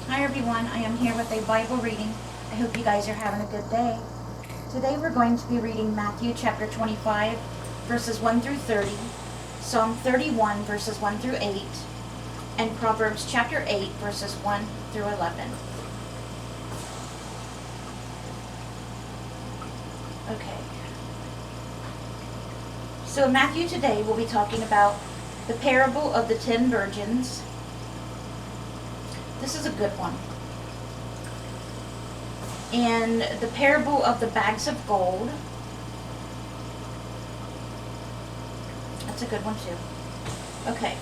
Hi everyone, I am here with a Bible reading. I hope you guys are having a good day. Today we're going to be reading Matthew chapter 25, verses 1 through 30, Psalm 31, verses 1 through 8, and Proverbs chapter 8, verses 1 through 11. Okay. So in Matthew today we'll be talking about the parable of the 10 virgins. This is a good one. And the parable of the bags of gold. That's a good one too. Okay,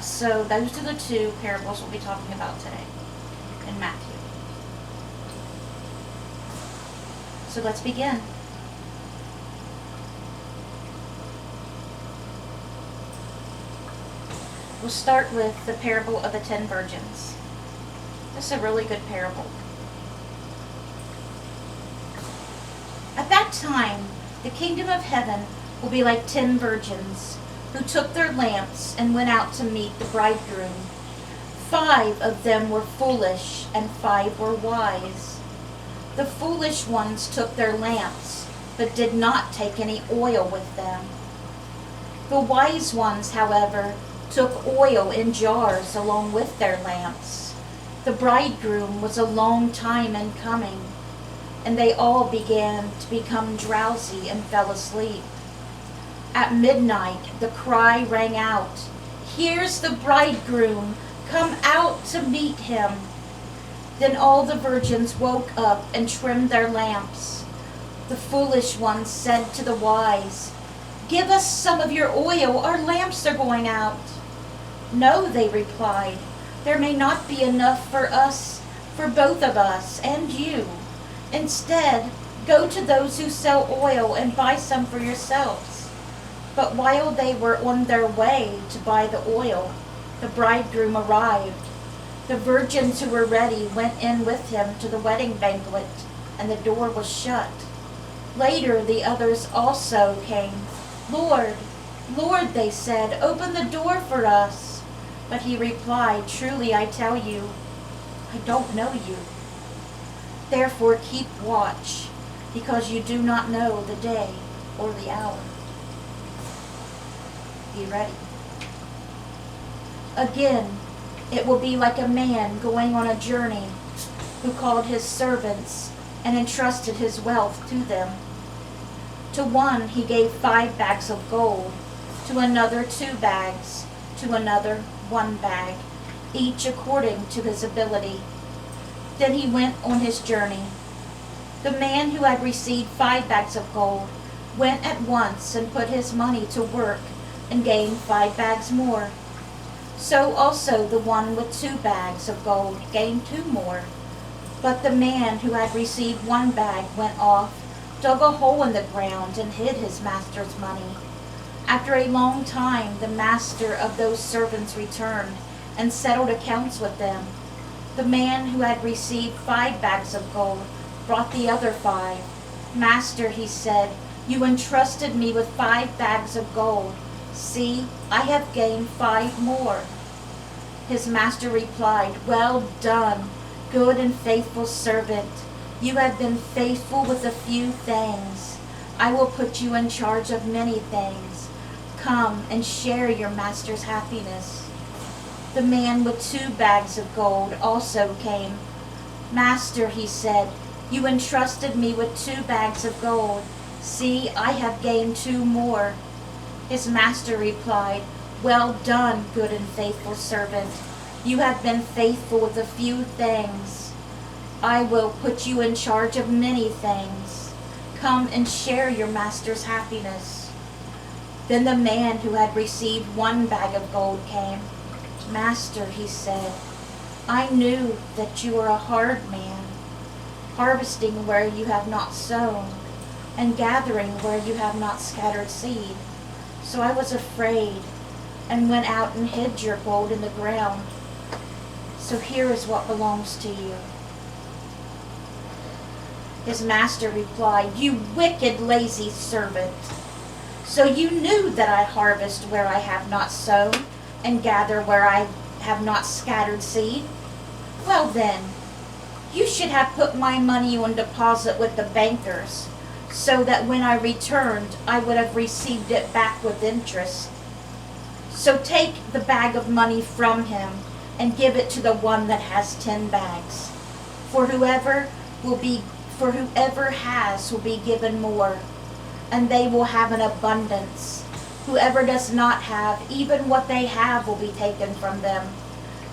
so those are the two parables we'll be talking about today in Matthew. So let's begin. We'll start with the parable of the 10 virgins. This is a really good parable. At that time, the kingdom of heaven will be like 10 virgins who took their lamps and went out to meet the bridegroom. 5 of them were foolish and 5 were wise. The foolish ones took their lamps, but did not take any oil with them. The wise ones, however, took oil in jars along with their lamps. The bridegroom was a long time in coming, and they all began to become drowsy and fell asleep. At midnight, the cry rang out, "Here's the bridegroom, come out to meet him." Then all the virgins woke up and trimmed their lamps. The foolish ones said to the wise, "Give us some of your oil, our lamps are going out." "No," they replied, "there may not be enough for us, for both of us and you. Instead, go to those who sell oil and buy some for yourselves." But while they were on their way to buy the oil, the bridegroom arrived. The virgins who were ready went in with him to the wedding banquet, and the door was shut. Later the others also came. "Lord, Lord," they said, "open the door for us." But he replied, "Truly I tell you, I don't know you. Therefore keep watch, because you do not know the day or the hour." Be ready. Again, it will be like a man going on a journey who called his servants and entrusted his wealth to them. To one he gave 5 bags of gold, to another 2 bags, to another 1 bag, each according to his ability. Then he went on his journey. The man who had received 5 bags of gold went at once and put his money to work and gained 5 bags more. So also the one with 2 bags of gold gained 2 more. But the man who had received 1 bag went off, dug a hole in the ground, and hid his master's money. After a long time, the master of those servants returned and settled accounts with them. The man who had received 5 bags of gold brought the other 5. "Master," he said, "you entrusted me with 5 bags of gold. See, I have gained 5 more." His master replied, "Well done, good and faithful servant. You have been faithful with a few things. I will put you in charge of many things. Come and share your master's happiness." The man with 2 bags of gold also came. "Master," he said, "you entrusted me with 2 bags of gold. See, I have gained 2 more." His master replied, "Well done, good and faithful servant. You have been faithful with a few things. I will put you in charge of many things. Come and share your master's happiness." Then the man who had received 1 bag of gold came. "Master," he said, "I knew that you are a hard man, harvesting where you have not sown, and gathering where you have not scattered seed. So I was afraid, and went out and hid your gold in the ground. So here is what belongs to you." His master replied, "You wicked, lazy servant. So you knew that I harvest where I have not sown, and gather where I have not scattered seed. Well then, you should have put my money on deposit with the bankers, so that when I returned, I would have received it back with interest. So take the bag of money from him and give it to the one that has 10 bags. For whoever has will be given more, and they will have an abundance. Whoever does not have, even what they have will be taken from them.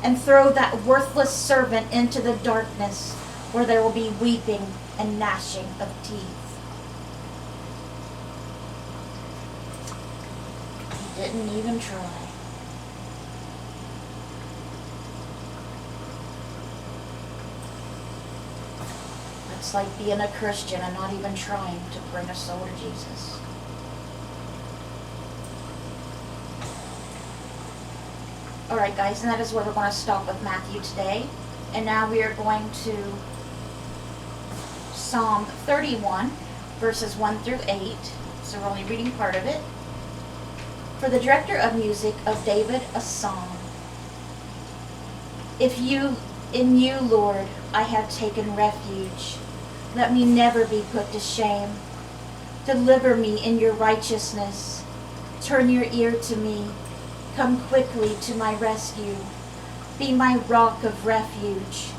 And throw that worthless servant into the darkness, where there will be weeping and gnashing of teeth. He didn't even try. It's like being a Christian and not even trying to bring a soul to Jesus. Alright guys, and that is where we're going to stop with Matthew today. And now we are going to Psalm 31, verses 1 through 8. So we're only reading part of it. For the director of music of David, a psalm. In you, Lord, I have taken refuge. Let me never be put to shame. Deliver me in your righteousness. Turn your ear to me. Come quickly to my rescue. Be my rock of refuge,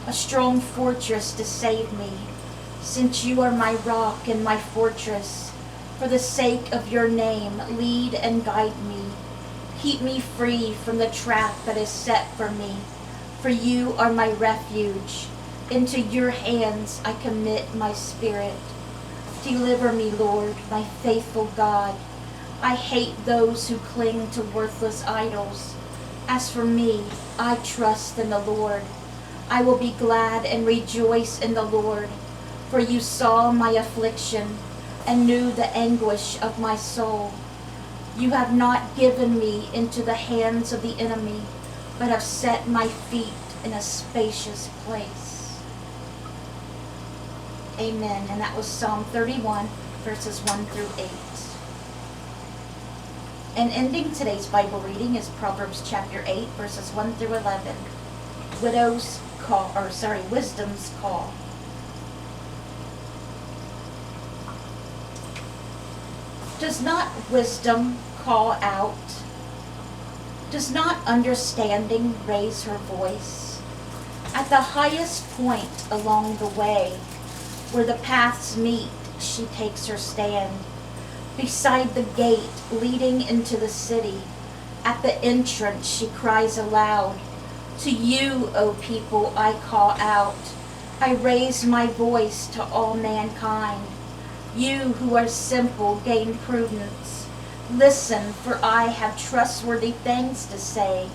a strong fortress to save me. Since you are my rock and my fortress, for the sake of your name, lead and guide me. Keep me free from the trap that is set for me, for you are my refuge. Into your hands I commit my spirit. Deliver me, Lord, my faithful God. I hate those who cling to worthless idols. As for me, I trust in the Lord. I will be glad and rejoice in the Lord, for you saw my affliction and knew the anguish of my soul. You have not given me into the hands of the enemy, but have set my feet in a spacious place. Amen. And that was Psalm 31, verses 1 through 8. And ending today's Bible reading is Proverbs chapter 8, verses 1 through 11. Wisdom's call. Does not wisdom call out? Does not understanding raise her voice? At the highest point along the way, where the paths meet, she takes her stand. Beside the gate leading into the city, at the entrance she cries aloud, to you, O people, I call out. I raise my voice to all mankind. You who are simple, gain prudence. Listen, for I have trustworthy things to say.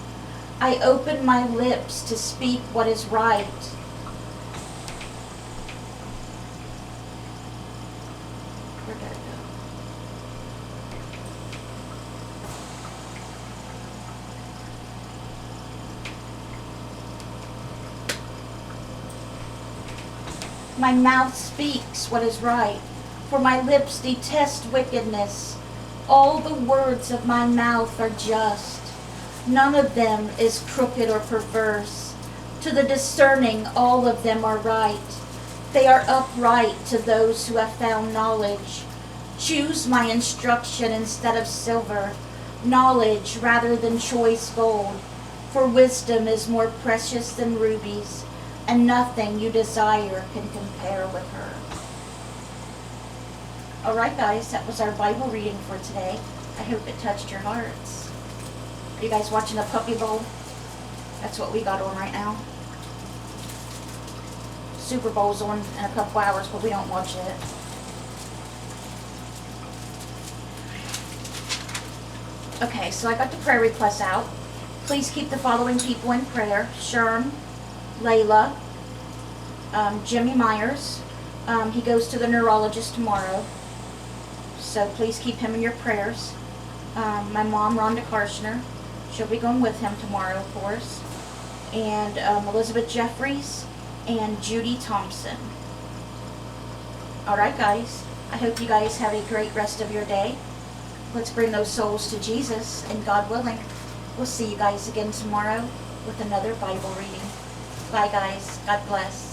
I open my lips to speak what is right. Where did it go? My mouth speaks what is right, for my lips detest wickedness. All the words of my mouth are just. None of them is crooked or perverse. To the discerning, all of them are right. They are upright to those who have found knowledge. Choose my instruction instead of silver, knowledge rather than choice gold. For wisdom is more precious than rubies, and nothing you desire can compare with her. Alright guys, that was our Bible reading for today. I hope it touched your hearts. Are you guys watching the Puppy Bowl? That's what we got on right now. Super Bowl's on in a couple hours, but we don't watch it. Okay, so I got the prayer requests out. Please keep the following people in prayer. Sherm, Layla, Jimmy Myers. He goes to the neurologist tomorrow, so please keep him in your prayers. My mom, Rhonda Karshner, she'll be going with him tomorrow, of course. And Elizabeth Jeffries and Judy Thompson. Alright guys, I hope you guys have a great rest of your day. Let's bring those souls to Jesus, and God willing, we'll see you guys again tomorrow with another Bible reading. Bye, guys. God bless.